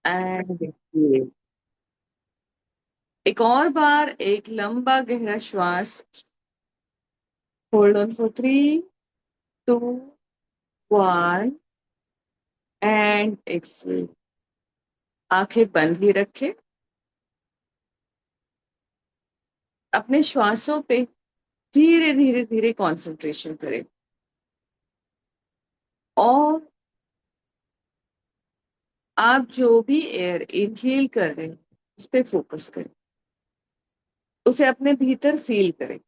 And देखिए, एक और बार एक लंबा गहरा श्वास। Hold on for 3, 2, 1 and exhale. आंखें बंद ही रखें। अपने श्वासों पे धीरे धीरे धीरे कंसंट्रेशन करें और आप जो भी एयर इनहेल कर रहे हैं उस पे फोकस करें, उसे अपने भीतर फील करें।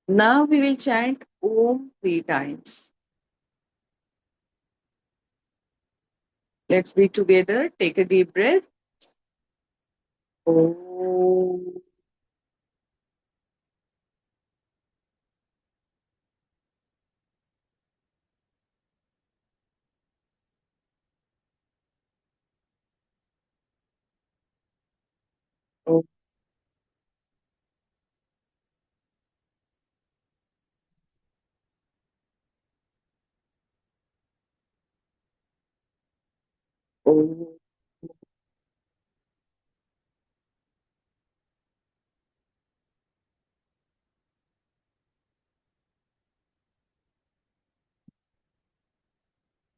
Now we will chant Om 3 times। Let's be together. Take a deep breath. Om. Om. Om.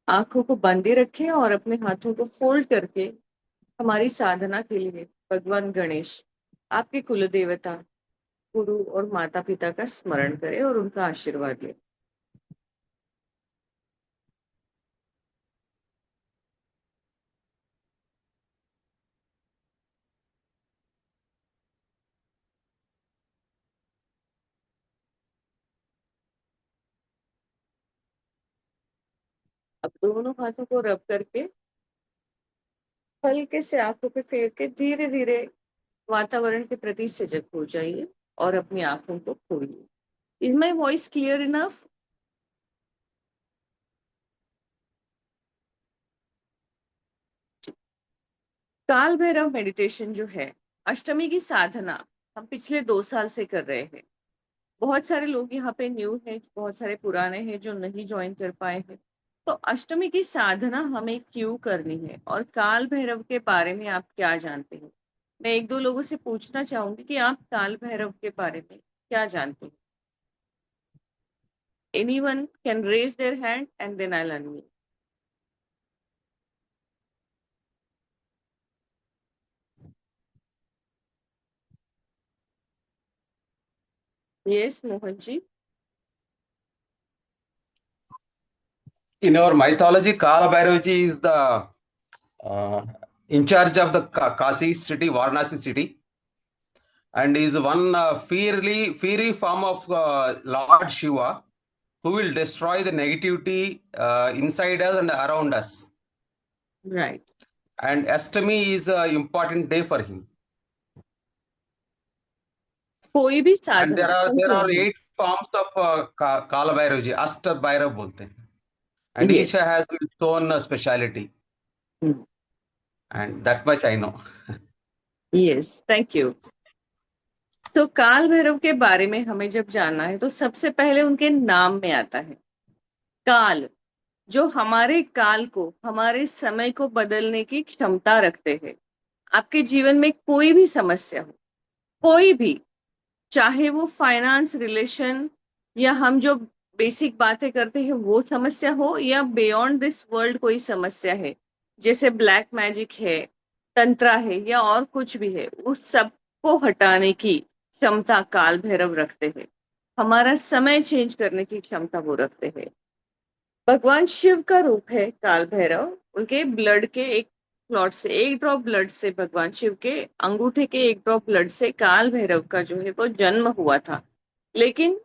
आंखों को बंद ही रखें और अपने हाथों को फोल्ड करके हमारी साधना के लिए भगवान गणेश, आपके कुल देवता, गुरु और माता पिता का स्मरण करें और उनका आशीर्वाद लें। अब दोनों हाथों को रब करके हल्के से आंखों पे फेर के धीरे धीरे वातावरण के प्रति सजग हो जाइए और अपनी आंखों को खोलिए। Is my voice clear enough? काल भैरव मेडिटेशन जो है, अष्टमी की साधना, हम पिछले 2 साल से कर रहे हैं। बहुत सारे लोग यहाँ पे न्यू हैं, बहुत सारे पुराने हैं जो नहीं ज्वाइन कर पाए हैं। तो अष्टमी की साधना हमें क्यों करनी है और काल भैरव के बारे में आप क्या जानते हैं? मैं एक दो लोगों से पूछना चाहूंगी कि आप काल भैरव के बारे में क्या जानते हैं। Anyone can raise their hand and then I'll unmute. Yes, Mohan ji. In our mythology, Kala Bhairav is the uh, in charge of the Kasi city, Varanasi city, and is one fiery form of Lord Shiva who will destroy the negativity inside us and around us. Right. And Ashtami is an important day for him. कोई भी And Sadhana there are संपूर्ण। 8 forms of Kala Bhairav ji, Ashta Bhairav bolte hain. And each Yes. has its own speciality. And that much I know. Yes, thank you। तो काल भैरव के बारे में हमें जब जानना है तो सबसे पहले उनके नाम में आता है काल, जो हमारे काल को, हमारे समय को बदलने की क्षमता रखते हैं। आपके जीवन में कोई भी समस्या हो, कोई भी, चाहे वो फाइनेंस, रिलेशन, या हम जो बेसिक बातें करते हैं वो समस्या हो, या बियॉन्ड दिस वर्ल्ड कोई समस्या है, जैसे ब्लैक मैजिक है, तंत्रा है, या और कुछ भी है, उस सब को हटाने की क्षमता काल भैरव रखते हैं। हमारा समय चेंज करने की क्षमता वो रखते हैं। भगवान शिव का रूप है काल भैरव। उनके ब्लड के एक क्लॉट से, एक ड्रॉप ब्लड से, भगवान शिव के अंगूठे के एक ड्रॉप ब्लड से काल भैरव का जो है वो जन्म हुआ था। लेकिन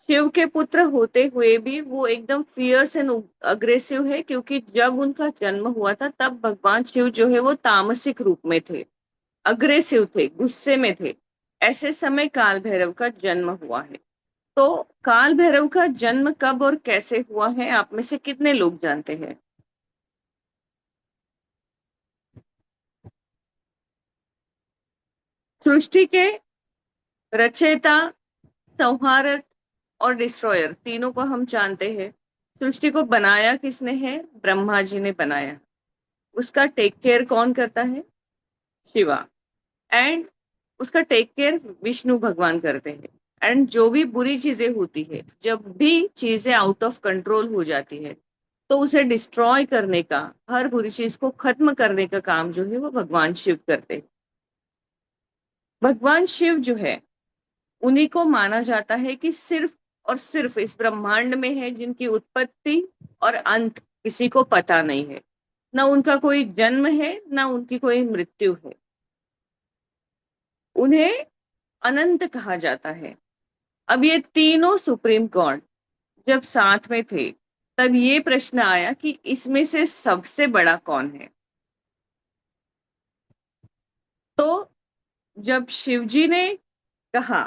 शिव के पुत्र होते हुए भी वो एकदम फियर्स एंड अग्रेसिव है, क्योंकि जब उनका जन्म हुआ था तब भगवान शिव जो है वो तामसिक रूप में थे, अग्रेसिव थे, गुस्से में थे। ऐसे समय काल भैरव का जन्म हुआ है। तो काल भैरव का जन्म कब और कैसे हुआ है, आप में से कितने लोग जानते हैं? सृष्टि के रचयिता, संहारक और डिस्ट्रॉयर, तीनों को हम जानते हैं। सृष्टि को बनाया किसने है? ब्रह्मा जी ने बनाया। उसका टेक केयर कौन करता है? शिवा। एंड उसका टेक केयर विष्णु भगवान करते हैं। एंड जो भी बुरी चीजें होती है, जब भी चीजें आउट ऑफ कंट्रोल हो जाती है, तो उसे डिस्ट्रॉय करने का, हर बुरी चीज को खत्म करने का काम जो है वो भगवान शिव करते हैं। भगवान शिव जो है, उन्हीं को माना जाता है कि सिर्फ और सिर्फ इस ब्रह्मांड में है जिनकी उत्पत्ति और अंत किसी को पता नहीं है। ना उनका कोई जन्म है, ना उनकी कोई मृत्यु है। उन्हें अनंत कहा जाता है। अब ये तीनों सुप्रीम गॉड जब साथ में थे, तब ये प्रश्न आया कि इसमें से सबसे बड़ा कौन है। तो जब शिवजी ने कहा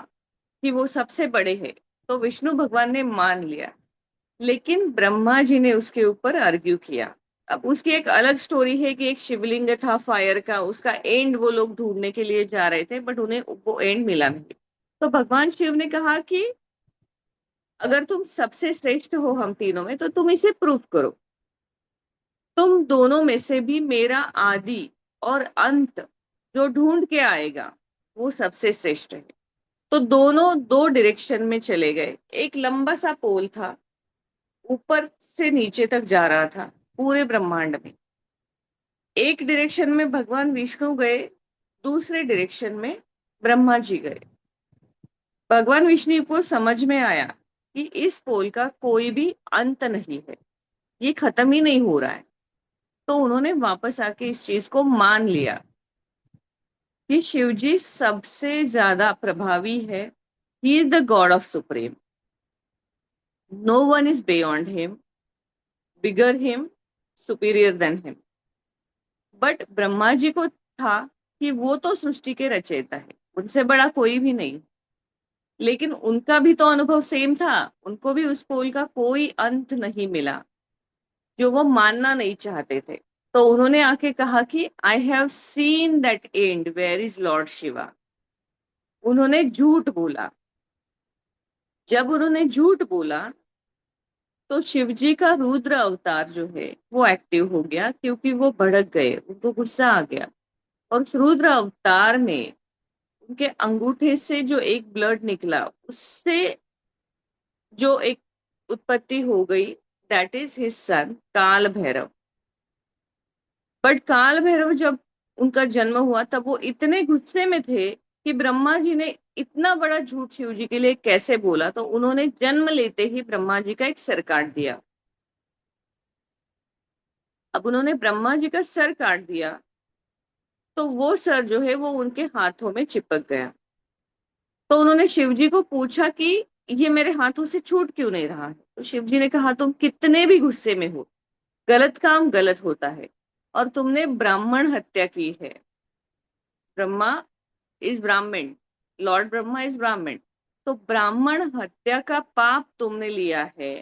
कि वो सबसे बड़े हैं, तो विष्णु भगवान ने मान लिया। लेकिन ब्रह्मा जी ने उसके ऊपर आर्ग्यू किया। अब उसकी एक अलग स्टोरी है कि एक शिवलिंग था फायर का, उसका एंड वो लोग ढूंढने के लिए जा रहे थे, बट उन्हें वो एंड मिला नहीं। तो भगवान शिव ने कहा कि अगर तुम सबसे श्रेष्ठ हो हम तीनों में, तो तुम इसे प्रूफ करो। तुम दोनों में से भी मेरा आदि और अंत जो ढूंढ के आएगा, वो सबसे श्रेष्ठ है। तो दोनों दो डायरेक्शन में चले गए। एक लंबा सा पोल था, ऊपर से नीचे तक जा रहा था पूरे ब्रह्मांड में। एक डायरेक्शन में भगवान विष्णु गए, दूसरे डायरेक्शन में ब्रह्मा जी गए। भगवान विष्णु को समझ में आया कि इस पोल का कोई भी अंत नहीं है, ये खत्म ही नहीं हो रहा है। तो उन्होंने वापस आके इस चीज को मान लिया कि शिवजी सबसे ज्यादा प्रभावी है। He is the god of supreme. No one is beyond him, bigger him, superior than him. But Brahma ji को था कि वो तो सृष्टि के रचयिता है, उनसे बड़ा कोई भी नहीं। लेकिन उनका भी तो अनुभव सेम था, उनको भी उस पोल का कोई अंत नहीं मिला, जो वो मानना नहीं चाहते थे। तो उन्होंने आके कहा कि I have seen that and where is lord Shiva. उन्होंने झूठ बोला। जब उन्होंने झूठ बोला, तो शिवजी का रुद्र अवतार जो है वो एक्टिव हो गया, क्योंकि वो भड़क गए, उनको गुस्सा आ गया। और उस रुद्र अवतार में उनके अंगूठे से जो एक ब्लड निकला, उससे जो एक उत्पत्ति हो गई, दैट इज हिज सन काल भैरव। बट काल भैरव जब उनका जन्म हुआ, तब वो इतने गुस्से में थे कि ब्रह्मा जी ने इतना बड़ा झूठ शिव जी के लिए कैसे बोला, तो उन्होंने जन्म लेते ही ब्रह्मा जी का एक सर काट दिया। अब उन्होंने ब्रह्मा जी का सर काट दिया, तो वो सर जो है वो उनके हाथों में चिपक गया। तो उन्होंने शिव जी को पूछा कि ये मेरे हाथों से छूट क्यों नहीं रहा है। तो शिव जी ने कहा, तुम कितने भी गुस्से में हो, गलत काम गलत होता है, और तुमने ब्राह्मण हत्या की है। ब्रह्मा इज ब्राह्मण, लॉर्ड ब्रह्मा इज ब्राह्मण। तो ब्राह्मण हत्या का पाप तुमने लिया है,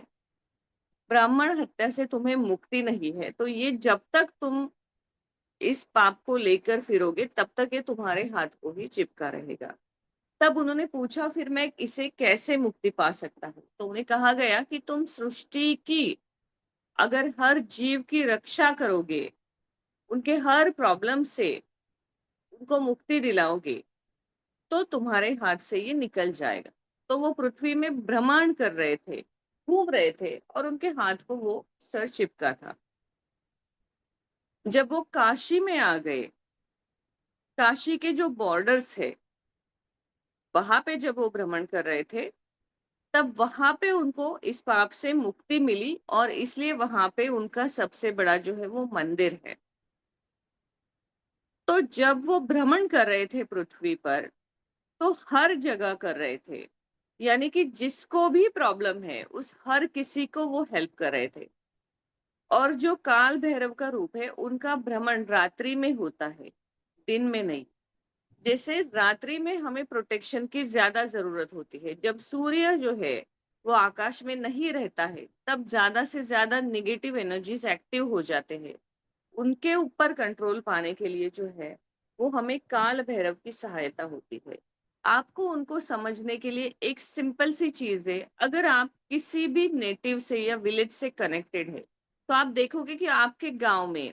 ब्राह्मण हत्या से तुम्हें मुक्ति नहीं है। तो ये जब तक तुम इस पाप को लेकर फिरोगे, तब तक ये तुम्हारे हाथ को ही चिपका रहेगा। तब उन्होंने पूछा, फिर मैं इसे कैसे मुक्ति पा सकता हूँ। तो उन्हें कहा गया कि तुम सृष्टि की, अगर हर जीव की रक्षा करोगे, उनके हर प्रॉब्लम से उनको मुक्ति दिलाओगे, तो तुम्हारे हाथ से ये निकल जाएगा। तो वो पृथ्वी में भ्रमण कर रहे थे, घूम रहे थे, और उनके हाथ को वो सर चिपका था। जब वो काशी में आ गए, काशी के जो बॉर्डर्स है, वहां पे जब वो भ्रमण कर रहे थे, तब वहां पे उनको इस पाप से मुक्ति मिली, और इसलिए वहां पे उनका सबसे बड़ा जो है वो मंदिर है। तो जब वो भ्रमण कर रहे थे पृथ्वी पर, तो हर जगह कर रहे थे, यानी कि जिसको भी प्रॉब्लम है उस हर किसी को वो हेल्प कर रहे थे। और जो काल भैरव का रूप है, उनका भ्रमण रात्रि में होता है, दिन में नहीं। जैसे रात्रि में हमें प्रोटेक्शन की ज्यादा जरूरत होती है, जब सूर्य जो है वो आकाश में नहीं रहता है, तब ज्यादा से ज्यादा निगेटिव एनर्जीज एक्टिव हो जाते हैं। उनके ऊपर कंट्रोल पाने के लिए जो है, वो हमें काल भैरव की सहायता होती है। आपको उनको समझने के लिए एक सिंपल सी चीज है, अगर आप किसी भी नेटिव से या विलेज से कनेक्टेड है, तो आप देखोगे कि आपके गांव में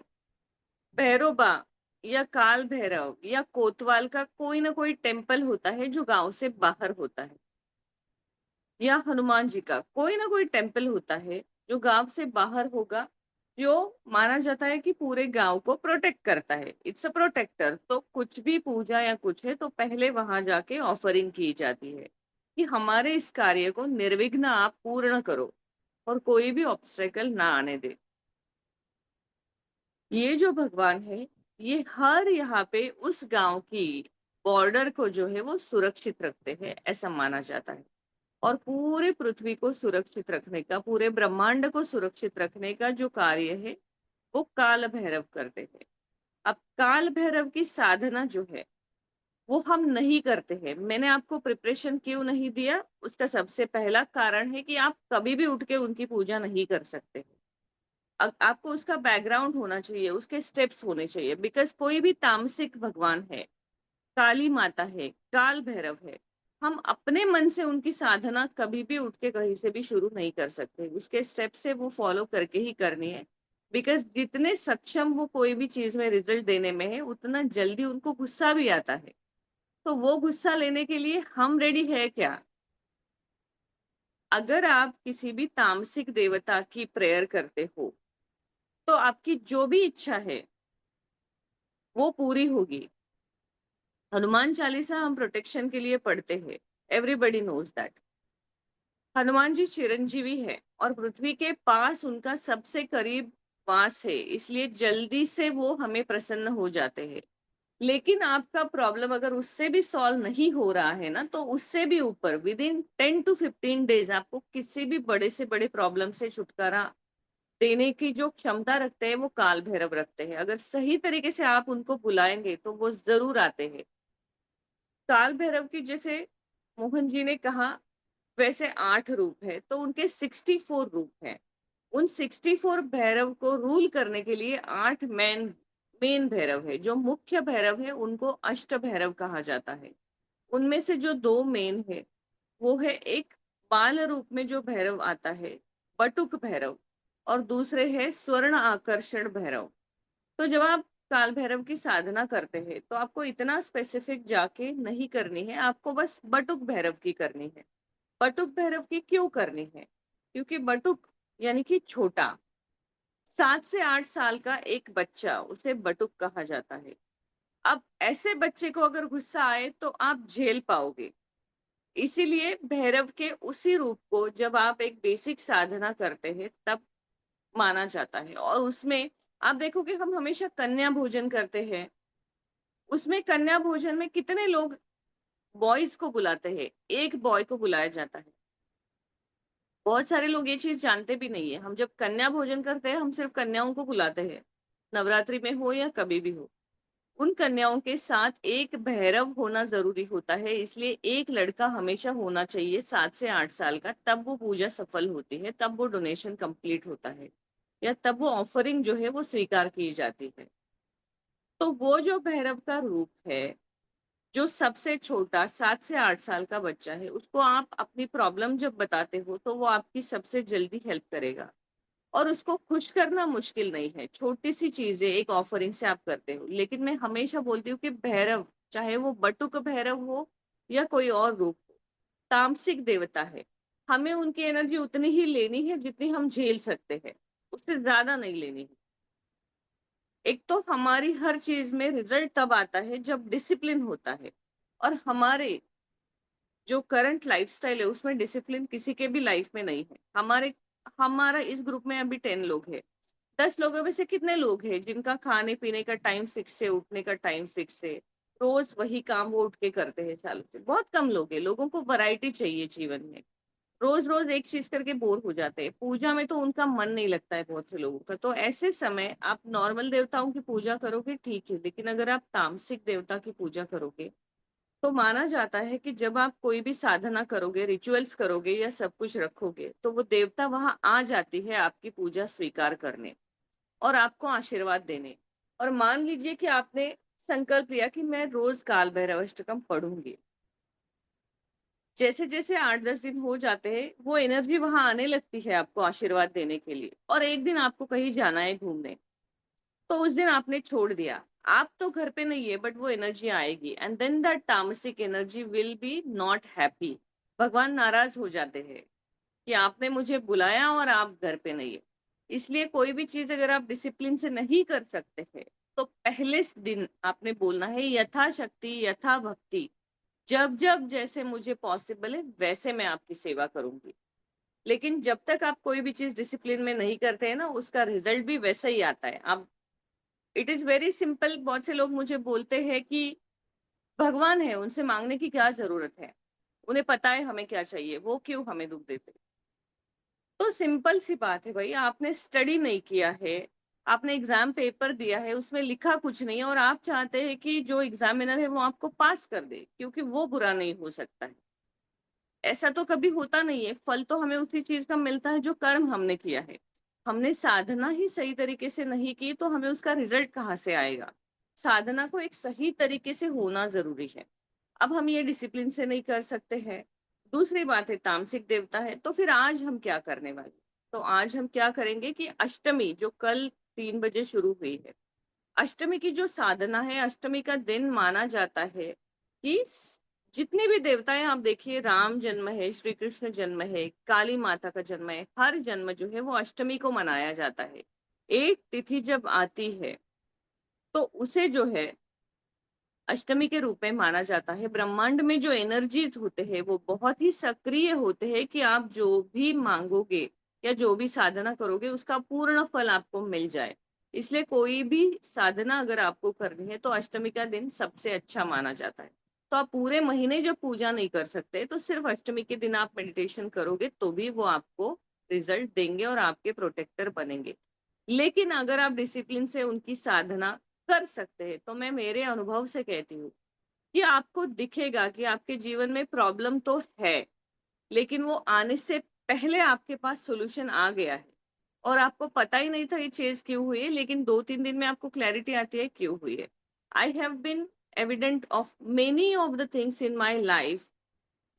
भैरोबा या काल भैरव या कोतवाल का कोई ना कोई टेम्पल होता है जो गांव से बाहर होता है, या हनुमान जी का कोई ना कोई टेम्पल होता है जो गांव से बाहर होगा, जो माना जाता है कि पूरे गांव को प्रोटेक्ट करता है। It's a protector. तो कुछ भी पूजा या कुछ है तो पहले वहां जाके ऑफरिंग की जाती है कि हमारे इस कार्य को निर्विघ्न आप पूर्ण करो और कोई भी ऑब्स्टेकल ना आने दे। ये जो भगवान है, ये हर यहाँ पे उस गांव की बॉर्डर को जो है वो सुरक्षित रखते हैं, ऐसा माना जाता है। और पूरे पृथ्वी को सुरक्षित रखने का, पूरे ब्रह्मांड को सुरक्षित रखने का जो कार्य है वो काल भैरव करते हैं। अब काल भैरव की साधना जो है वो हम नहीं करते हैं। मैंने आपको प्रिपरेशन क्यों नहीं दिया, उसका सबसे पहला कारण है कि आप कभी भी उठ के उनकी पूजा नहीं कर सकते। आपको उसका बैकग्राउंड होना चाहिए, उसके स्टेप्स होने चाहिए, बिकॉज कोई भी तामसिक भगवान है, काली माता है, काल भैरव है, हम अपने मन से उनकी साधना कभी भी उठ के कहीं से भी शुरू नहीं कर सकते। उसके स्टेप से वो फॉलो करके ही करनी है। बिकॉज जितने सक्षम वो कोई भी चीज में रिजल्ट देने में है, उतना जल्दी उनको गुस्सा भी आता है। तो वो गुस्सा लेने के लिए हम रेडी है क्या? अगर आप किसी भी तामसिक देवता की प्रेयर करते हो तो आपकी जो भी इच्छा है वो पूरी होगी। हनुमान चालीसा हम प्रोटेक्शन के लिए पढ़ते हैं, everybody knows that. Hanuman ji Chiranjeevi है और पृथ्वी के पास उनका सबसे करीब वास है, इसलिए जल्दी से वो हमें प्रसन्न हो जाते हैं। लेकिन आपका प्रॉब्लम अगर उससे भी सॉल्व नहीं हो रहा है ना, तो उससे भी ऊपर विद इन 10 to 15 डेज आपको किसी भी बड़े से बड़े प्रॉब्लम से छुटकारा देने की जो क्षमता रखते हैं वो काल भैरव रखते हैं। अगर सही तरीके से आप उनको बुलाएंगे तो वो जरूर आते हैं। काल भैरव की, जैसे मोहन जी ने कहा, वैसे 8 रूप है तो उनके 64 रूप हैं। उन 64 भैरव को रूल करने के लिए 8 मेन भैरव है। जो मुख्य भैरव है उनको अष्ट भैरव कहा जाता है। उनमें से जो दो मेन है वो है, एक बाल रूप में जो भैरव आता है, बटुक भैरव, और दूसरे है स्वर्ण आकर्षण भैरव। तो जब आप काल भैरव की साधना करते हैं तो आपको इतना स्पेसिफिक जाके नहीं करनी है, आपको बस बटुक भैरव की करनी है। बटुक भैरव की क्यों करनी है? क्योंकि बटुक यानी कि छोटा, 7 से 8 साल का एक बच्चा, उसे बटुक कहा जाता है। अब ऐसे बच्चे को अगर गुस्सा आए तो आप झेल पाओगे। इसीलिए भैरव के उसी रूप को जब आप एक बेसिक साधना करते हैं तब माना जाता है। और उसमें आप देखोगे हम हमेशा कन्या भोजन करते हैं। उसमें कन्या भोजन में कितने लोग बॉयज को बुलाते हैं, एक बॉय को बुलाया जाता है। बहुत सारे लोग ये चीज जानते भी नहीं है। हम जब कन्या भोजन करते हैं हम सिर्फ कन्याओं को बुलाते हैं, नवरात्रि में हो या कभी भी हो। उन कन्याओं के साथ एक भैरव होना जरूरी होता है, इसलिए एक लड़का हमेशा होना चाहिए 7 से 8 साल का, तब वो पूजा सफल होती है, तब वो डोनेशन कंप्लीट होता है, या तब वो ऑफरिंग जो है वो स्वीकार की जाती है। तो वो जो भैरव का रूप है, जो सबसे छोटा 7 से 8 साल का बच्चा है, उसको आप अपनी प्रॉब्लम जब बताते हो तो वो आपकी सबसे जल्दी हेल्प करेगा। और उसको खुश करना मुश्किल नहीं है, छोटी सी चीजें एक ऑफरिंग से आप करते हो। लेकिन मैं हमेशा बोलती हूँ कि भैरव, चाहे वो बटुक भैरव हो या कोई और रूप हो, तामसिक देवता है, हमें उनकी एनर्जी उतनी ही लेनी है जितनी हम झेल सकते हैं, उससे ज्यादा नहीं लेनी है। एक तो हमारी हर चीज में रिजल्ट तब आता है जब डिसिप्लिन होता है। और हमारे जो करंट लाइफस्टाइल है उसमें डिसिप्लिन किसी के भी लाइफ में नहीं है। हमारा इस ग्रुप में अभी 10 लोग हैं। 10 लोगों में से कितने लोग हैं जिनका खाने पीने का टाइम फिक्स है, उठने का टाइम फिक्स है, रोज वही काम वो उठ के करते हैं सालों से? बहुत कम लोग हैं। लोगों को वैरायटी चाहिए जीवन में। रोज रोज एक चीज करके बोर हो जाते हैं। पूजा में तो उनका मन नहीं लगता है बहुत से लोगों का। तो ऐसे समय आप नॉर्मल देवताओं की पूजा करोगे ठीक है, लेकिन अगर आप तामसिक देवता की पूजा करोगे तो माना जाता है कि जब आप कोई भी साधना करोगे, रिचुअल्स करोगे या सब कुछ रखोगे, तो वो देवता वहां आ जाती है आपकी पूजा स्वीकार करने और आपको आशीर्वाद देने। और मान लीजिए कि आपने संकल्प लिया कि मैं रोज काल भैरव अष्टकम पढ़ूंगी। जैसे जैसे 8-10 दिन हो जाते हैं वो एनर्जी वहां आने लगती है आपको आशीर्वाद देने के लिए। और एक दिन आपको कहीं जाना है घूमने, तो उस दिन आपने छोड़ दिया, आप तो घर पे नहीं है बट वो एनर्जी आएगी, एंड देन दैट तामसिक energy will be not happy. भगवान नाराज हो जाते हैं कि आपने मुझे बुलाया और आप घर पे नहीं है। इसलिए कोई भी चीज अगर आप डिसिप्लिन से नहीं कर सकते हैं, तो पहले दिन आपने बोलना है यथाशक्ति यथा भक्ति, जब जब जैसे मुझे पॉसिबल है वैसे मैं आपकी सेवा करूंगी। लेकिन जब तक आप कोई भी चीज डिसिप्लिन में नहीं करते हैं ना, उसका रिजल्ट भी वैसा ही आता है। आप, इट इज वेरी सिंपल। बहुत से लोग मुझे बोलते हैं कि भगवान है, उनसे मांगने की क्या जरूरत है, उन्हें पता है हमें क्या चाहिए, वो क्यों हमें दुख देते। तो सिंपल सी बात है भाई, आपने स्टडी नहीं किया है, आपने एग्जाम पेपर दिया है, उसमें लिखा कुछ नहीं है, और आप चाहते हैं कि जो एग्जामिनर है वो आपको पास कर दे, क्योंकि वो बुरा नहीं हो सकता है। ऐसा तो कभी होता नहीं है। फल तो हमें उसी चीज का मिलता है जो कर्म हमने किया है। हमने साधना ही सही तरीके से नहीं की तो हमें उसका रिजल्ट कहाँ से आएगा। साधना को एक सही तरीके से होना जरूरी है। अब हम ये डिसिप्लिन से नहीं कर सकते हैं। दूसरी बात है तामसिक देवता है, तो फिर आज हम क्या करने वाले। तो आज हम क्या करेंगे कि अष्टमी जो कल 3 बजे शुरू हुई है, अष्टमी की जो साधना है, अष्टमी का दिन माना जाता है कि जितने भी देवता हैं आप देखिए, राम जन्म है, श्री कृष्ण जन्म है, काली माता का जन्म है, हर जन्म जो है वो अष्टमी को मनाया जाता है। एक तिथि जब आती है तो उसे जो है अष्टमी के रूप में माना जाता है। ब्रह्मांड में जो एनर्जीज होते हैं वो बहुत ही सक्रिय होते हैं कि आप जो भी मांगोगे या जो भी साधना करोगे उसका पूर्ण फल आपको मिल जाए। इसलिए कोई भी साधना अगर आपको करनी है तो अष्टमी का दिन सबसे अच्छा माना जाता है। तो आप पूरे महीने जब पूजा नहीं कर सकते तो सिर्फ अष्टमी के दिन आप मेडिटेशन करोगे तो भी वो आपको रिजल्ट देंगे और आपके प्रोटेक्टर बनेंगे। लेकिन अगर आप डिसिप्लिन से उनकी साधना कर सकते हैं तो मैं मेरे अनुभव से कहती हूँ कि आपको दिखेगा कि आपके जीवन में प्रॉब्लम तो है, लेकिन वो आने से पहले आपके पास सॉल्यूशन आ गया है, और आपको पता ही नहीं था ये चीज क्यों हुई है, लेकिन 2-3 दिन में आपको क्लैरिटी आती है क्यों हुई है। I have been evident of many of the things in my life.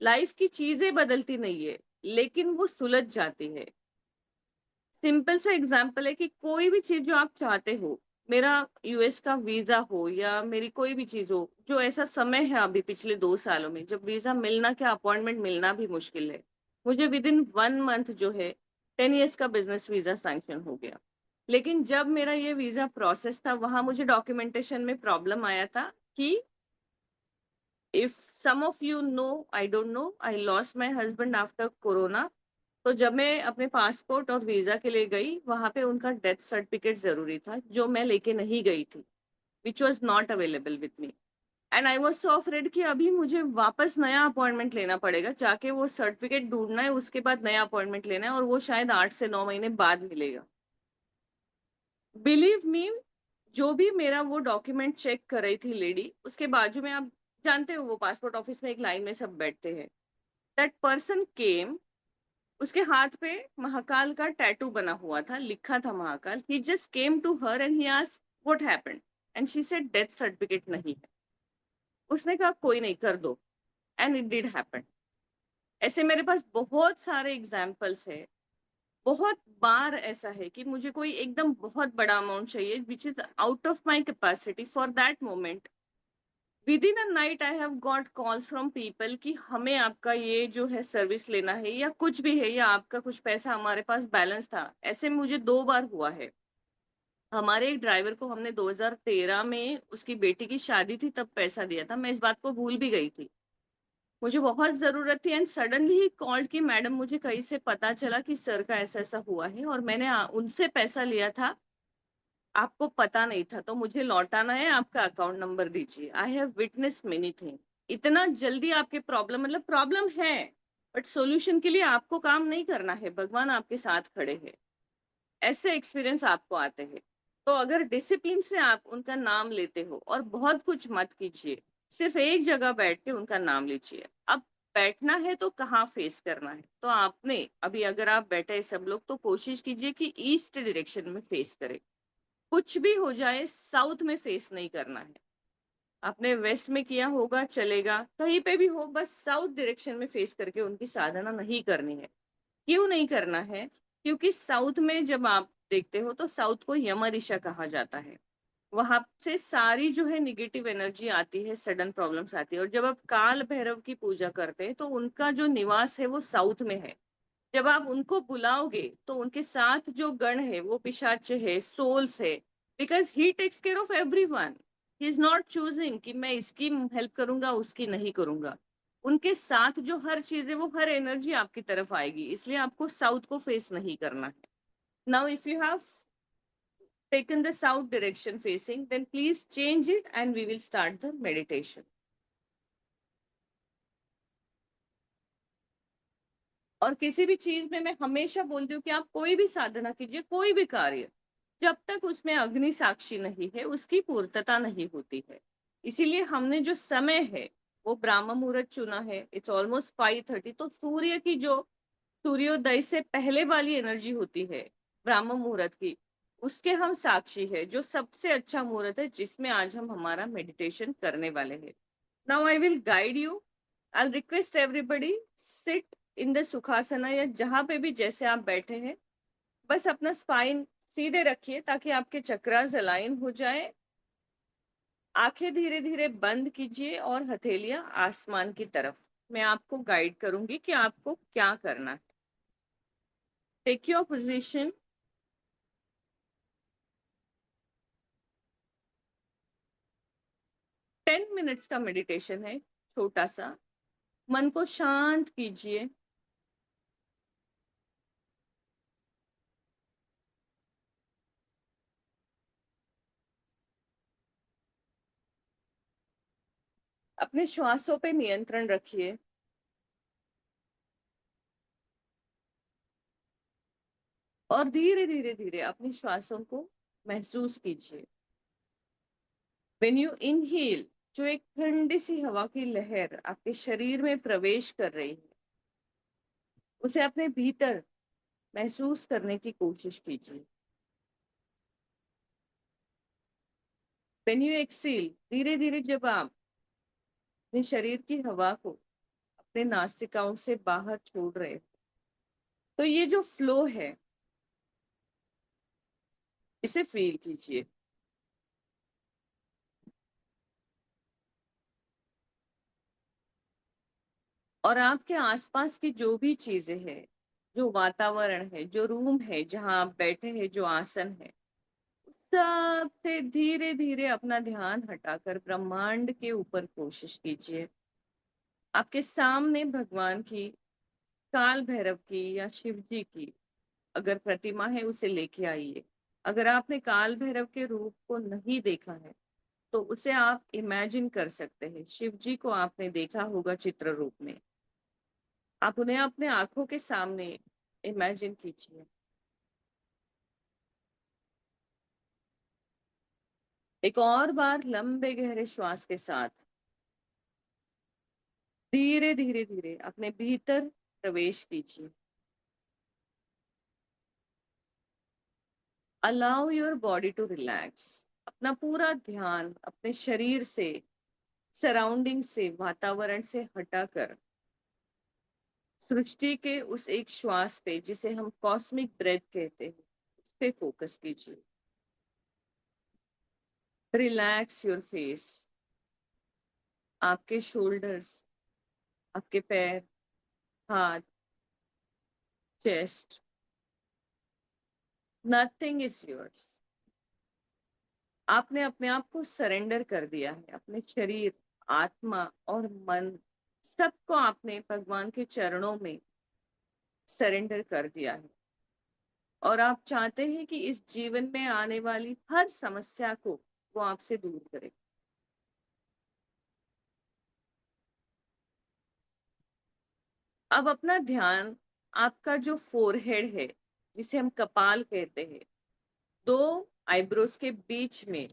Life की चीजें बदलती नहीं है, लेकिन वो सुलझ जाती है। सिंपल सा एग्जांपल है कि कोई भी चीज जो आप चाहते हो, मेरा यूएस का वीजा हो या मेरी कोई भी चीज हो, जो ऐसा समय है अभी पिछले 2 सालों में जब वीजा मिलना क्या अपॉइंटमेंट मिलना भी मुश्किल है, मुझे विद इन 1 मंथ जो है 10 इयर्स का बिजनेस वीजा सैंक्शन हो गया। लेकिन जब मेरा ये वीजा प्रोसेस था वहां मुझे डॉक्यूमेंटेशन में प्रॉब्लम आया था कि if some of you know, I don't know, I lost my husband after corona. तो जब मैं अपने पासपोर्ट और वीजा के लिए गई वहां पे उनका डेथ सर्टिफिकेट जरूरी था जो मैं लेके नहीं गई थी, which was not available with me. And I was so afraid कि अभी मुझे वापस नया अपॉइंटमेंट लेना पड़ेगा, जाके वो सर्टिफिकेट ढूंढना है, उसके बाद नया अपॉइंटमेंट लेना है, और वो शायद 8 से 9 महीने बाद मिलेगा। बिलीव मी, जो भी मेरा वो डॉक्यूमेंट चेक कर रही थी लेडी, उसके बाजू में आप जानते हो वो पासपोर्ट ऑफिस में एक लाइन में सब बैठते हैं, दैट पर्सन केम। उसके हाथ पे महाकाल का टैटू बना हुआ था, लिखा था Mahakal. He just came to her and he asked what happened, and she said death certificate नहीं है। उसने कहा कोई नहीं, कर दो, एंड इट डिड हैपन। ऐसे मेरे पास बहुत सारे एग्जाम्पल्स है। बहुत बार ऐसा है कि मुझे कोई एकदम बहुत बड़ा अमाउंट चाहिए which is out of my capacity for that moment. With in a night I have got calls from people कि हमें आपका ये जो है सर्विस लेना है या कुछ भी है, या आपका कुछ पैसा हमारे पास बैलेंस था। ऐसे मुझे 2 बार हुआ है। हमारे एक ड्राइवर को हमने 2013 में उसकी बेटी की शादी थी तब पैसा दिया था, मैं इस बात को भूल भी गई थी, मुझे बहुत जरूरत थी, एंड सडनली ही कॉल्ड कि मैडम मुझे कहीं से पता चला कि सर का ऐसा ऐसा हुआ है और मैंने उनसे पैसा लिया था, आपको पता नहीं था, तो मुझे लौटाना है, आपका अकाउंट नंबर दीजिए। I have witness many thing. इतना जल्दी आपके प्रॉब्लम, मतलब प्रॉब्लम है बट सॉल्यूशन के लिए आपको काम नहीं करना है, भगवान आपके साथ खड़े हैं। ऐसे एक्सपीरियंस आपको आते हैं। तो अगर डिसिप्लिन से आप उनका नाम लेते हो, और बहुत कुछ मत कीजिए, सिर्फ एक जगह बैठ के उनका नाम लीजिए। अब बैठना है तो कहाँ फेस करना है, तो आपने अभी अगर आप बैठे हैं सब लोग तो कोशिश कीजिए कि ईस्ट डायरेक्शन में फेस करें। कुछ भी हो जाए साउथ में फेस नहीं करना है। आपने वेस्ट में किया होगा चलेगा, कहीं पे भी हो, बस साउथ डायरेक्शन में फेस करके उनकी साधना नहीं करनी है। क्यों नहीं करना है? क्योंकि साउथ में जब आप देखते हो तो साउथ को यम दिशा कहा जाता है। वहां से सारी जो है निगेटिव एनर्जी आती है, सडन प्रॉब्लम्स आती है। और जब आप काल भैरव की पूजा करते हैं तो उनका जो निवास है वो साउथ में है। जब आप उनको बुलाओगे तो उनके साथ जो गण है वो पिशाच है, सोल्स है, because he takes care of everyone. He is not choosing कि मैं इसकी हेल्प करूंगा उसकी नहीं करूंगा। उनके साथ जो हर चीज है वो हर एनर्जी आपकी तरफ आएगी, इसलिए आपको साउथ को फेस नहीं करना है। Now if you have taken the south direction facing, then please change it and we will start the meditation. और किसी भी चीज में मैं हमेशा बोलती हूँ कि आप कोई भी साधना कीजिए, कोई भी कार्य, जब तक उसमें अग्नि साक्षी नहीं है उसकी पूर्तता नहीं होती है। इसीलिए हमने जो समय है वो ब्राह्म मुहूर्त चुना है। इट्स ऑलमोस्ट 5:30, तो सूर्य की जो सूर्योदय से पहले वाली एनर्जी होती है ब्राह्म मुहूर्त की, उसके हम साक्षी है, जो सबसे अच्छा मुहूर्त है जिसमें आज हम हमारा मेडिटेशन करने वाले हैं। Now I will guide you. I request everybody, sit in the Sukhasana, या जहां पे भी जैसे आप बैठे हैं, बस अपना स्पाइन सीधे रखिए ताकि आपके चक्रास अलाइन हो जाए। आंखें धीरे धीरे बंद कीजिए और हथेलियां आसमान की तरफ। मैं आपको गाइड करूंगी कि आपको क्या करना है। Take your position. 10 मिनट्स का मेडिटेशन है, छोटा सा। मन को शांत कीजिए। अपने श्वासों पे नियंत्रण रखिए। और धीरे धीरे धीरे अपनी श्वासों को महसूस कीजिए। व्हेन यू इनहेल, जो एक ठंडी सी हवा की लहर आपके शरीर में प्रवेश कर रही है, उसे अपने भीतर महसूस करने की कोशिश कीजिए। व्हेन यू एक्सेल, धीरे धीरे जब आप अपने शरीर की हवा को अपने नासिकाओं से बाहर छोड़ रहे हो, तो ये जो फ्लो है इसे फील कीजिए। और आपके आसपास की जो भी चीजें हैं, जो वातावरण है, जो रूम है जहां आप बैठे हैं, जो आसन है, सबसे धीरे धीरे अपना ध्यान हटाकर ब्रह्मांड के ऊपर कोशिश कीजिए। आपके सामने भगवान की, काल भैरव की या शिव जी की अगर प्रतिमा है उसे लेके आइए। अगर आपने काल भैरव के रूप को नहीं देखा है तो उसे आप इमेजिन कर सकते हैं। शिव जी को आपने देखा होगा चित्र रूप में, आप उन्हें अपने आंखों के सामने इमेजिन कीजिए। एक और बार लंबे गहरे श्वास के साथ धीरे धीरे धीरे अपने भीतर प्रवेश कीजिए। Allow your body to relax. अपना पूरा ध्यान अपने शरीर से, सराउंडिंग से, वातावरण से हटाकर सृष्टि के उस एक श्वास पे जिसे हम कॉस्मिक ब्रेथ कहते हैं, उस पे फोकस कीजिए। रिलैक्स योर फेस, आपके शोल्डर्स, आपके पैर, हाथ, चेस्ट, नथिंग इज योर्स। आपने अपने आप को सरेंडर कर दिया है। अपने शरीर, आत्मा और मन, सबको आपने भगवान के चरणों में सरेंडर कर दिया है। और आप चाहते हैं कि इस जीवन में आने वाली हर समस्या को वो आपसे दूर करे। अब अपना ध्यान, आपका जो फोरहेड है, जिसे हम कपाल कहते हैं, दो आईब्रोज के बीच में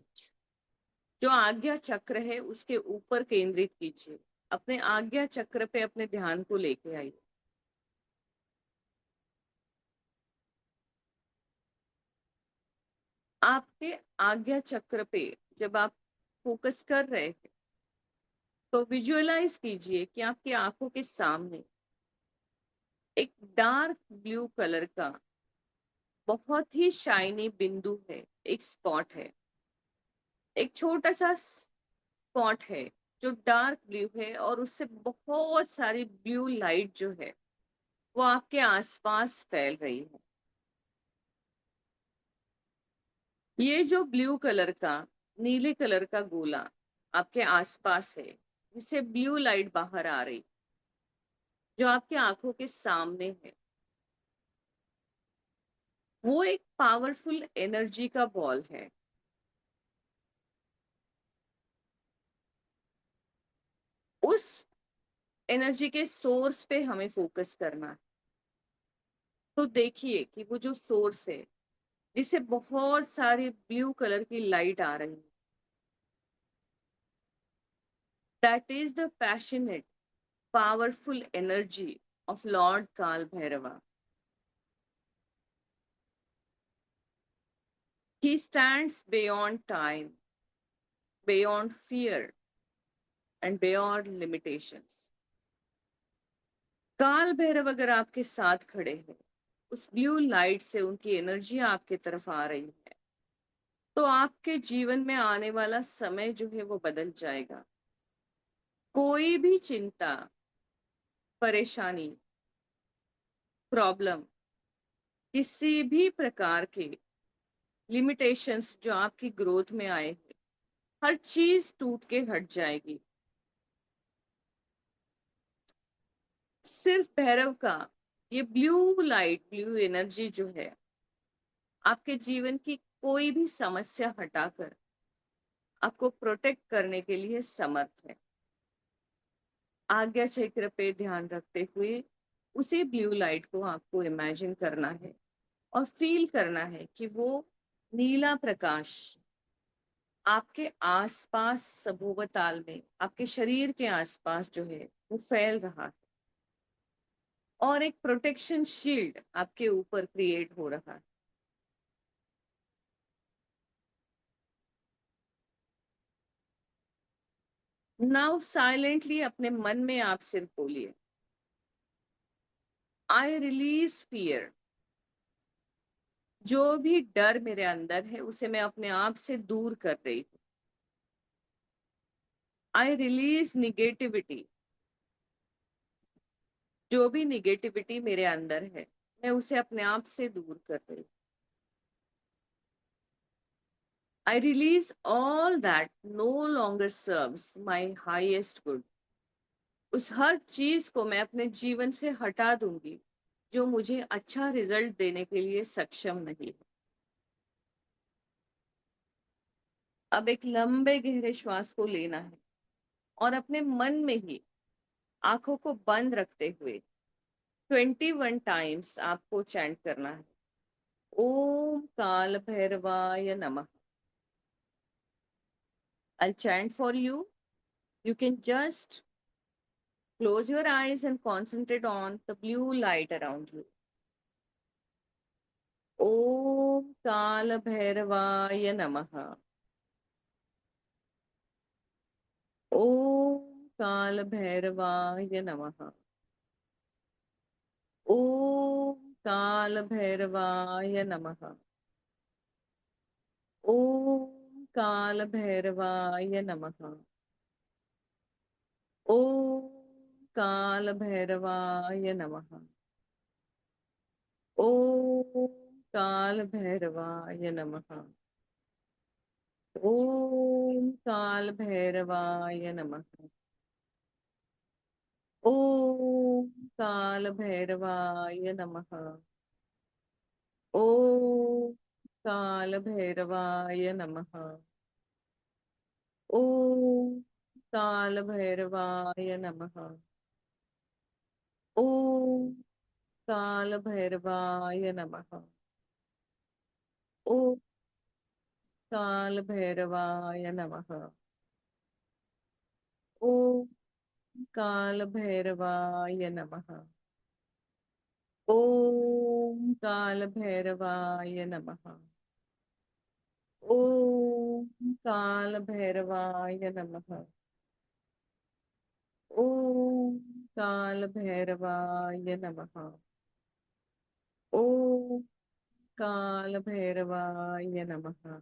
जो आज्ञा चक्र है उसके ऊपर केंद्रित कीजिए। अपने आज्ञा चक्र पे अपने ध्यान को लेके आइए। आपके आज्ञा चक्र पे जब आप फोकस कर रहे हैं तो विजुअलाइज कीजिए कि आपकी आंखों के सामने एक डार्क ब्लू कलर का बहुत ही शाइनी बिंदु है, एक स्पॉट है, एक छोटा सा स्पॉट है जो डार्क ब्लू है, और उससे बहुत सारी ब्लू लाइट जो है वो आपके आसपास फैल रही है। ये जो ब्लू कलर का, नीले कलर का गोला आपके आसपास है, जिससे ब्लू लाइट बाहर आ रही, जो आपकी आंखों के सामने है, वो एक पावरफुल एनर्जी का बॉल है। उस एनर्जी के सोर्स पे हमें फोकस करना है। तो देखिए कि वो जो सोर्स है, जिससे बहुत सारी ब्लू कलर की लाइट आ रही है, that is the passionate powerful energy of lord Kaal Bhairava. He stands beyond time, beyond fear and beyond limitations. Kaal Bhairav अगर आपके साथ खड़े हैं, उस ब्लू लाइट से उनकी एनर्जी आपके तरफ आ रही है, तो आपके जीवन में आने वाला समय जो है वो बदल जाएगा। कोई भी चिंता, परेशानी, प्रॉब्लम, किसी भी प्रकार के लिमिटेशंस जो आपकी ग्रोथ में आए हैं, हर चीज टूट के हट जाएगी। सिर्फ भैरव का ये ब्लू लाइट, ब्लू एनर्जी जो है, आपके जीवन की कोई भी समस्या हटाकर आपको प्रोटेक्ट करने के लिए समर्थ है। आज्ञा चक्र पे ध्यान रखते हुए उसी ब्लू लाइट को आपको इमेजिन करना है और फील करना है कि वो नीला प्रकाश आपके आसपास सभोवताल में, आपके शरीर के आसपास जो है वो फैल रहा है, और एक प्रोटेक्शन शील्ड आपके ऊपर क्रिएट हो रहा है। नाउ साइलेंटली अपने मन में आप सिर्फ बोलिए, आई रिलीज फियर। जो भी डर मेरे अंदर है उसे मैं अपने आप से दूर कर रही हूँ। I release negativity. जो भी निगेटिविटी मेरे अंदर है, मैं उसे अपने आप से दूर कर रही हूँ। I release all that no longer serves my highest good. उस हर चीज को मैं अपने जीवन से हटा दूंगी जो मुझे अच्छा रिजल्ट देने के लिए सक्षम नहीं है। अब एक लंबे गहरे श्वास को लेना है और अपने मन में ही आंखों को बंद रखते हुए 21 टाइम्स आपको चैंट करना है, ओम काल भैरवाय नमः। I'll chant for you. You can just close your eyes and concentrate on the blue light around you. ओम काल भैरवाय नमः। ओम काल भैरवाय नमः। ओम काल भैरवाय नमः। ओम काल भैरवाय नमः। ओम काल भैरवाय नमः। ओम काल भैरवाय नमः। ओम काल भैरवाय नमः। ओम काल भैरवाय नमः। ओम काल भैरवाय नमः। ओम काल भैरवाय नमः। ओम काल भैरवाय नमः। ओम काल भैरवाय नमः। ओम काल भैरवाय नमः। ओम काल भैरवाय नमः। ओम काल भैरवाय नमः। ओम काल भैरवाय नमः। ओम काल भैरवाय नमः।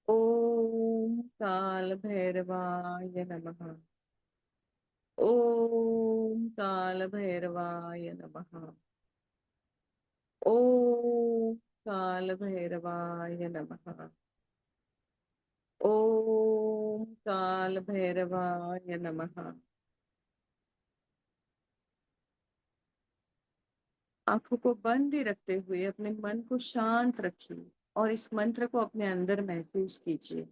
ओम काल भैरवाय नमः। ओम काल भैरवाय नमः। ओम काल भैरवाय नमः। ओम काल भैरवाय नमः। आंखों को बंद ही रखते हुए अपने मन को शांत रखिए और इस मंत्र को अपने अंदर महसूस कीजिए।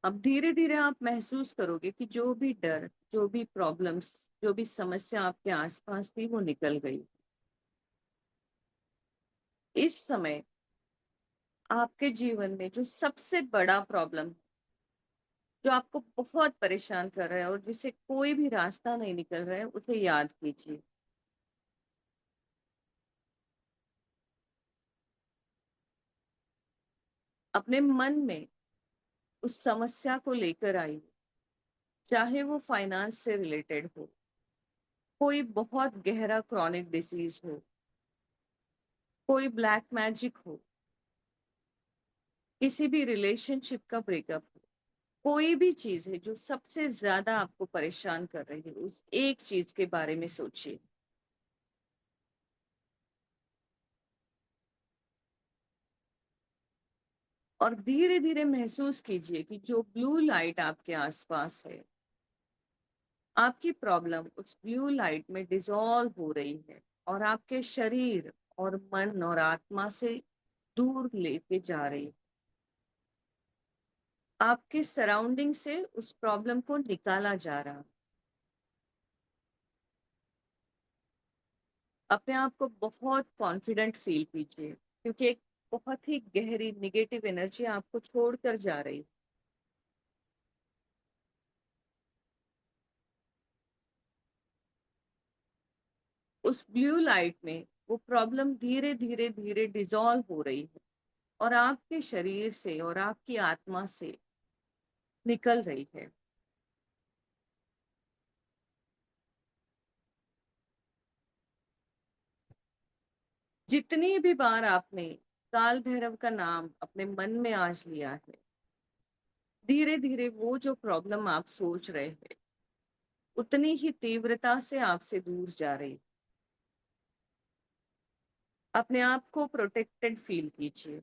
अब धीरे धीरे आप महसूस करोगे कि जो भी डर, जो भी प्रॉब्लम्स, जो भी समस्या आपके आसपास थी वो निकल गई। इस समय आपके जीवन में जो सबसे बड़ा प्रॉब्लम, जो आपको बहुत परेशान कर रहा है और जिसे कोई भी रास्ता नहीं निकल रहा है, उसे याद कीजिए। अपने मन में उस समस्या को लेकर आइए, चाहे वो फाइनेंस से रिलेटेड हो, कोई बहुत गहरा क्रॉनिक डिसीज हो, कोई ब्लैक मैजिक हो, किसी भी रिलेशनशिप का ब्रेकअप हो, कोई भी चीज है जो सबसे ज्यादा आपको परेशान कर रही है, उस एक चीज के बारे में सोचिए। और धीरे धीरे महसूस कीजिए कि जो ब्लू लाइट आपके आसपास है, आपकी प्रॉब्लम उस ब्लू लाइट में डिसॉल्व हो रही है और आपके शरीर और मन और आत्मा से दूर लेके जा रही है। आपके सराउंडिंग से उस प्रॉब्लम को निकाला जा रहा है। अपने आप को बहुत कॉन्फिडेंट फील कीजिए, क्योंकि एक बहुत ही गहरी निगेटिव एनर्जी आपको छोड़कर जा रही है। उस ब्लू लाइट में वो प्रॉब्लम धीरे धीरे धीरे डिसॉल्व हो रही है और आपके शरीर से और आपकी आत्मा से निकल रही है। जितनी भी बार आपने काल भैरव का नाम अपने मन में आज लिया है, धीरे धीरे वो जो प्रॉब्लम आप सोच रहे हैं उतनी ही तीव्रता से आपसे दूर जा रही। अपने आप को प्रोटेक्टेड फील कीजिए।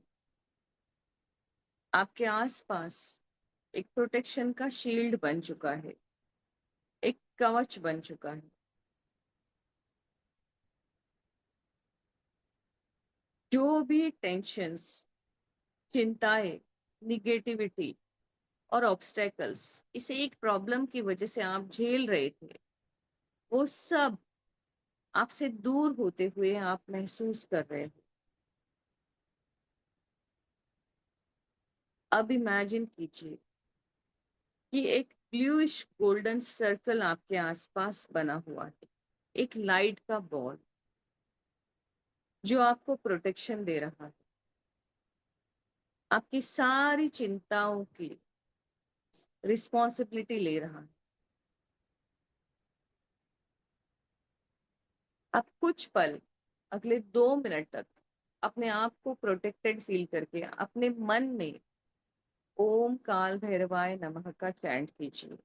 आपके आसपास एक प्रोटेक्शन का शील्ड बन चुका है, एक कवच बन चुका है। जो भी टेंशन्स, चिंताएं, निगेटिविटी और ऑब्स्टेकल्स इस एक प्रॉब्लम की वजह से आप झेल रहे थे, वो सब आपसे दूर होते हुए आप महसूस कर रहे हो। अब इमेजिन कीजिए कि एक ब्लूइश गोल्डन सर्कल आपके आसपास बना हुआ है, एक लाइट का बॉल जो आपको प्रोटेक्शन दे रहा है, आपकी सारी चिंताओं की रिस्पॉन्सिबिलिटी ले रहा है। आप कुछ पल, अगले 2 मिनट तक अपने आप को प्रोटेक्टेड फील करके अपने मन में ओम काल भैरवाय नमः का चैंट कीजिए।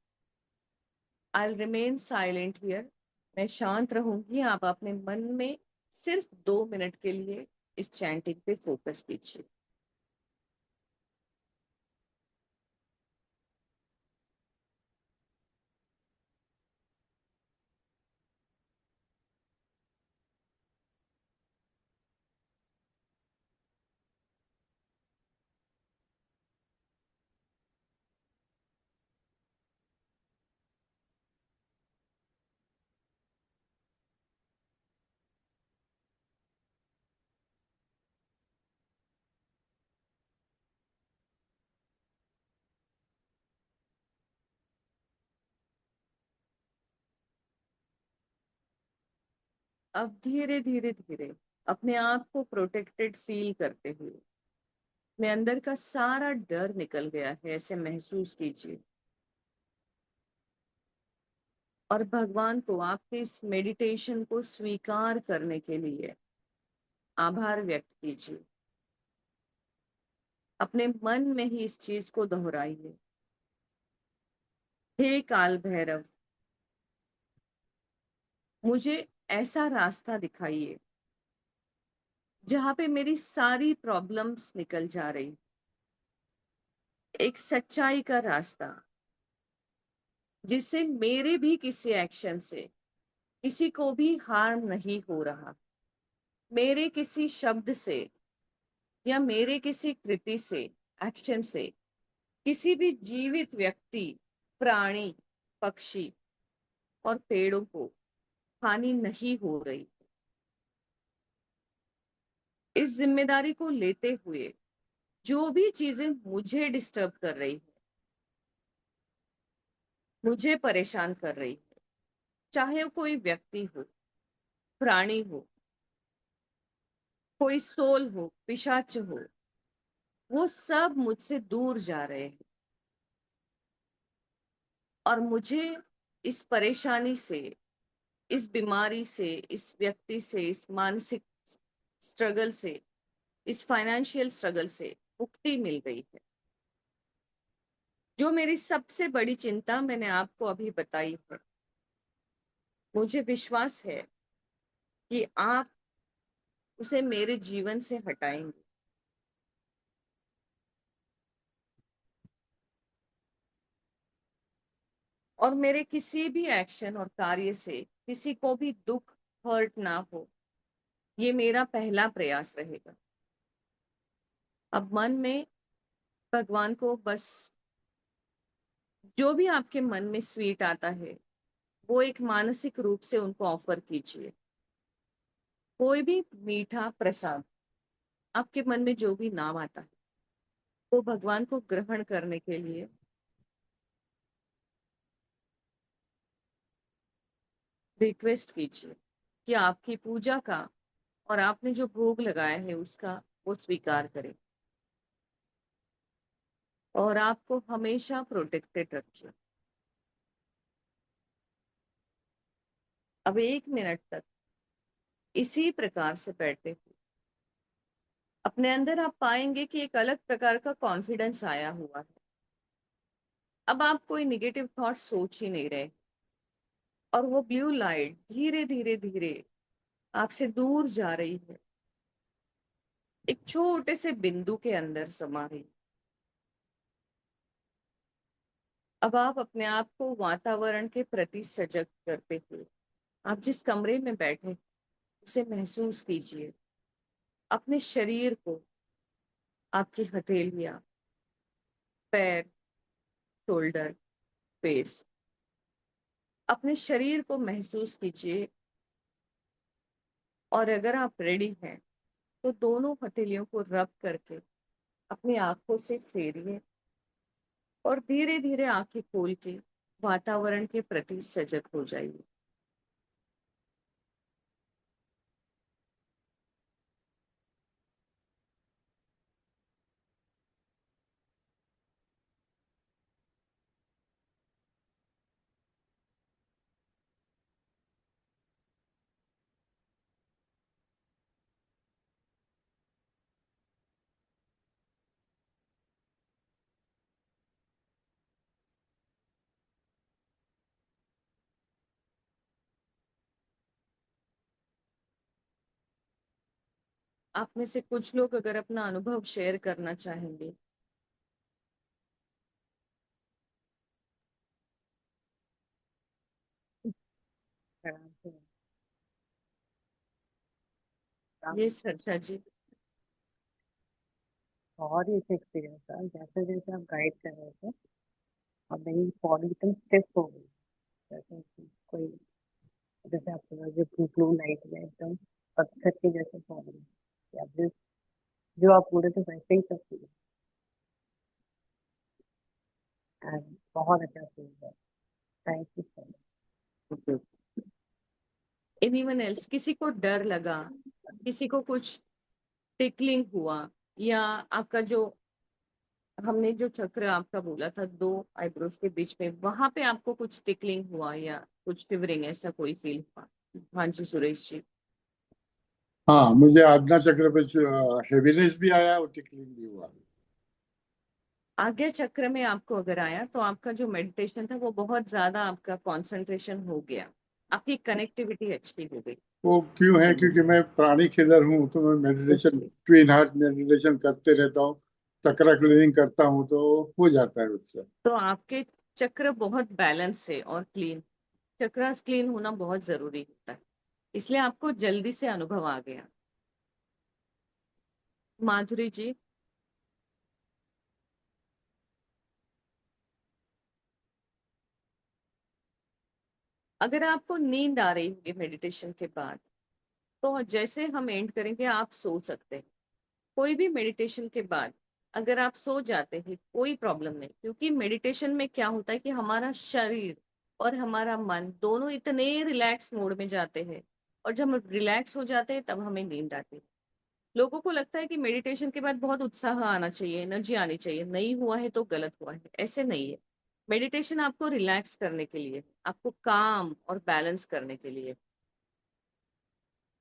I remain silent here. मैं शांत रहूंगी, आप अपने मन में सिर्फ 2 मिनट के लिए इस चैंटिंग पे फोकस कीजिए। अब धीरे धीरे धीरे अपने आप को प्रोटेक्टेड फील करते हुए अपने अंदर का सारा डर निकल गया है ऐसे महसूस कीजिए। और भगवान को आपके इस मेडिटेशन को स्वीकार करने के लिए आभार व्यक्त कीजिए। अपने मन में ही इस चीज को दोहराइए, हे काल भैरव, मुझे ऐसा रास्ता दिखाइए जहां पे मेरी सारी प्रॉब्लम्स निकल जा रही, एक सच्चाई का रास्ता जिससे मेरे भी किसी एक्शन से किसी को भी हार्म नहीं हो रहा, मेरे किसी शब्द से या मेरे किसी कृति से, एक्शन से किसी भी जीवित व्यक्ति, प्राणी, पक्षी और पेड़ों को हानि नहीं हो रही। इस जिम्मेदारी को लेते हुए जो भी चीजें मुझे डिस्टर्ब कर रही है, मुझे परेशान कर रही है, चाहे वो कोई व्यक्ति हो, प्राणी हो, कोई सोल हो, पिशाच हो, वो सब मुझसे दूर जा रहे हैं। और मुझे इस परेशानी से, इस बीमारी से, इस व्यक्ति से, इस मानसिक स्ट्रगल से, इस फाइनेंशियल स्ट्रगल से मुक्ति मिल गई है। जो मेरी सबसे बड़ी चिंता मैंने आपको अभी बताई है, मुझे विश्वास है कि आप उसे मेरे जीवन से हटाएंगे। और मेरे किसी भी एक्शन और कार्य से किसी को भी दुख, हर्ट ना हो, ये मेरा पहला प्रयास रहेगा। अब मन में भगवान को बस जो भी आपके मन में स्वीट आता है वो एक मानसिक रूप से उनको ऑफर कीजिए। कोई भी मीठा प्रसाद, आपके मन में जो भी नाम आता है, वो भगवान को ग्रहण करने के लिए रिक्वेस्ट कीजिए कि आपकी पूजा का और आपने जो भोग लगाया है उसका वो स्वीकार करें और आपको हमेशा प्रोटेक्टेड रखिए। अब 1 मिनट तक इसी प्रकार से बैठे हुए अपने अंदर आप पाएंगे कि एक अलग प्रकार का कॉन्फिडेंस आया हुआ है। अब आप कोई निगेटिव थॉट सोच ही नहीं रहे और वो ब्लू लाइट धीरे धीरे धीरे आपसे दूर जा रही है, एक छोटे से बिंदु के अंदर समा रही। अब आप अपने आप को वातावरण के प्रति सजग करते हुए आप जिस कमरे में बैठे उसे महसूस कीजिए। अपने शरीर को, आपकी हथेलियां, पैर, शोल्डर, फेस, अपने शरीर को महसूस कीजिए। और अगर आप रेडी हैं तो दोनों हथेलियों को रब करके अपनी आंखों से फेरिए और धीरे धीरे आंखें खोल के वातावरण के प्रति सजग हो जाइए। आप में से कुछ लोग अगर अपना अनुभव शेयर करना चाहेंगे। प्रणाम से प्रणाम। ये सरसा जी। बहुत ही अच्छा एक्सपीरियंस था, जैसे जैसे आप गाइड कर रहे थे और मेरी बॉडी एकदम स्टिफ हो गई। जैसे कि कोई, जैसे आप समझ ब्लू ब्लू लाइट में एकदम पत्थर के जैसे बॉडी, या जिस जो आप बोले थे वैसे ही सब चीज। एंड बहुत अच्छा फील है। Thank you so anyone else, किसी को डर लगा, किसी को कुछ टिकलिंग हुआ, या आपका जो हमने जो चक्र आपका बोला था दो आईब्रोज के बीच में, वहां पे आपको कुछ टिकलिंग हुआ या कुछ शिवरिंग ऐसा कोई फील हुआ? हाँ जी सुरेश जी। हाँ, मुझे आज्ञा चक्र पे हेवीनेस भी आया और टिकलिंग भी हुआ। आज्ञा चक्र में आपको अगर आया तो आपका जो मेडिटेशन था वो बहुत ज्यादा आपका कंसंट्रेशन हो गया, आपकी कनेक्टिविटी अच्छी हो गई। वो क्यों है? क्योंकि मैं प्राणी खिलर हूँ, तो मैं meditation, okay. Twin heart meditation करते रहता हूँ, चक्र क्लीनिंग करता हूँ, तो हो जाता है उससे। तो आपके चक्र बहुत बैलेंस है और क्लीन, चक्रास क्लीन होना बहुत जरूरी होता है, इसलिए आपको जल्दी से अनुभव आ गया। माधुरी जी। अगर आपको नींद आ रही होगी मेडिटेशन के बाद, तो जैसे हम एंड करेंगे आप सो सकते हैं। कोई भी मेडिटेशन के बाद अगर आप सो जाते हैं कोई प्रॉब्लम नहीं, क्योंकि मेडिटेशन में क्या होता है कि हमारा शरीर और हमारा मन दोनों इतने रिलैक्स मोड में जाते हैं, और जब हम रिलैक्स हो जाते हैं तब हमें नींद आती है। लोगों को लगता है कि मेडिटेशन के बाद बहुत उत्साह आना चाहिए, एनर्जी आनी चाहिए, नहीं हुआ है तो गलत हुआ है, ऐसे नहीं है। मेडिटेशन आपको रिलैक्स करने के लिए, आपको काम और बैलेंस करने के लिए।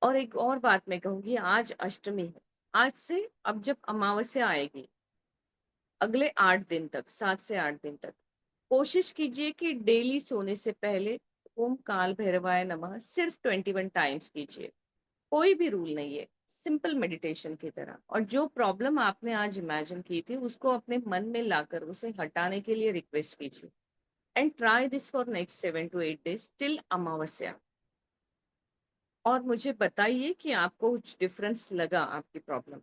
और एक और बात मैं कहूंगी, आज अष्टमी है, आज से अब जब अमावस्या आएगी अगले 8 दिन तक, 7 से 8 दिन तक कोशिश कीजिए कि डेली सोने से पहले ओम काल भैरवाय नमः सिर्फ 21 टाइम्स कीजिए। कोई भी रूल नहीं है, सिंपल मेडिटेशन की तरह। और जो प्रॉब्लम आपने आज इमेजिन की थी उसको अपने मन में लाकर उसे हटाने के लिए रिक्वेस्ट कीजिए, and try this for next 7 to 8 days till अमावस्या। और मुझे बताइए कि आपको कुछ डिफरेंस लगा आपकी प्रॉब्लम।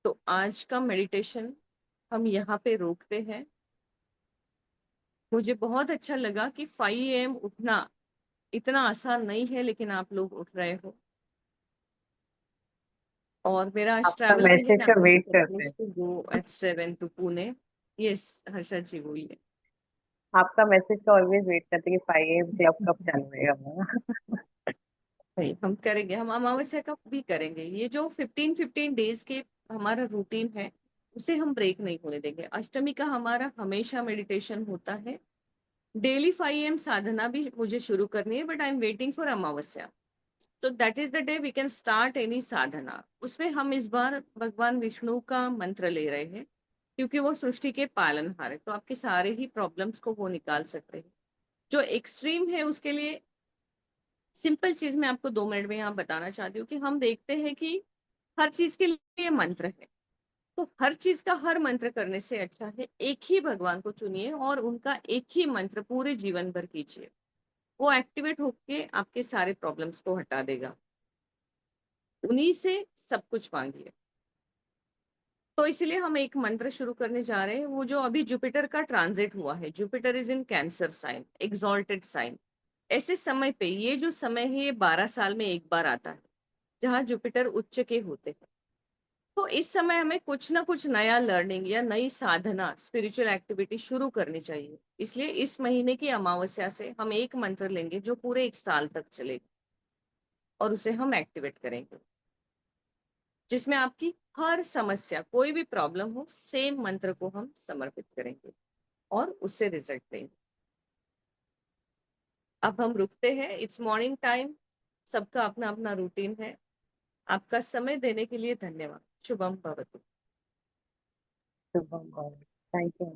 तो आज का मेडिटेशन हम यहाँ पे रोकते हैं। मुझे बहुत अच्छा लगा कि 5 AM उठना इतना आसान नहीं है, लेकिन आप लोग उठ रहे हो। और मेरा आज आपका ट्रैवल भी है, मैसेज आई का एम वेट करते सपोज हैं। To go at 7 to Pune. Yes Harsha ji बोलिए। आपका मैसेज का ऑलवेज वेट करते हैं कि 5 AM क्लब कब चालू होएगा हमारा। नहीं हम करेंगे, हम अमावस्या का भी करेंगे। ये जो 15-15 डेज के हमारा रूटीन है उसे हम ब्रेक नहीं होने देंगे। अष्टमी का हमारा हमेशा मेडिटेशन होता है। डेली 5 AM साधना भी मुझे शुरू करनी है, but I am waiting for amavasya. तो that is the day we can start any sadhana. उसमें हम इस बार भगवान विष्णु का मंत्र ले रहे हैं, क्योंकि वो सृष्टि के पालनहार है, तो आपके सारे ही प्रॉब्लम्स को वो निकाल सकते हैं। जो एक्सट्रीम है उसके लिए सिंपल चीज मैं आपको 2 मिनट में यहाँ बताना चाहती हूँ कि हम देखते हैं कि हर चीज के लिए मंत्र है। तो हर चीज का हर मंत्र करने से अच्छा है एक ही भगवान को चुनिए और उनका एक ही मंत्र पूरे जीवन भर कीजिए। वो एक्टिवेट होके आपके सारे प्रॉब्लम्स को हटा देगा। उन्हीं से सब कुछ मांगिए। तो इसलिए हम एक मंत्र शुरू करने जा रहे हैं, वो जो अभी जुपिटर का ट्रांजिट हुआ है, Jupiter is in Cancer sign, exalted sign. ऐसे समय पे, ये जो समय है ये 12 साल में एक बार आता है जहाँ जुपिटर उच्च के होते हैं। तो इस समय हमें कुछ ना कुछ नया लर्निंग या नई साधना, स्पिरिचुअल एक्टिविटी शुरू करनी चाहिए। इसलिए इस महीने की अमावस्या से हम एक मंत्र लेंगे जो पूरे 1 साल तक चलेगा, और उसे हम एक्टिवेट करेंगे, जिसमें आपकी हर समस्या, कोई भी प्रॉब्लम हो, सेम मंत्र को हम समर्पित करेंगे और उससे रिजल्ट देंगे। अब हम रुकते हैं, इट्स मॉर्निंग टाइम, सबका अपना अपना रूटीन है। आपका समय देने के लिए धन्यवाद। शुभम भवतु। शुभम। Thank you.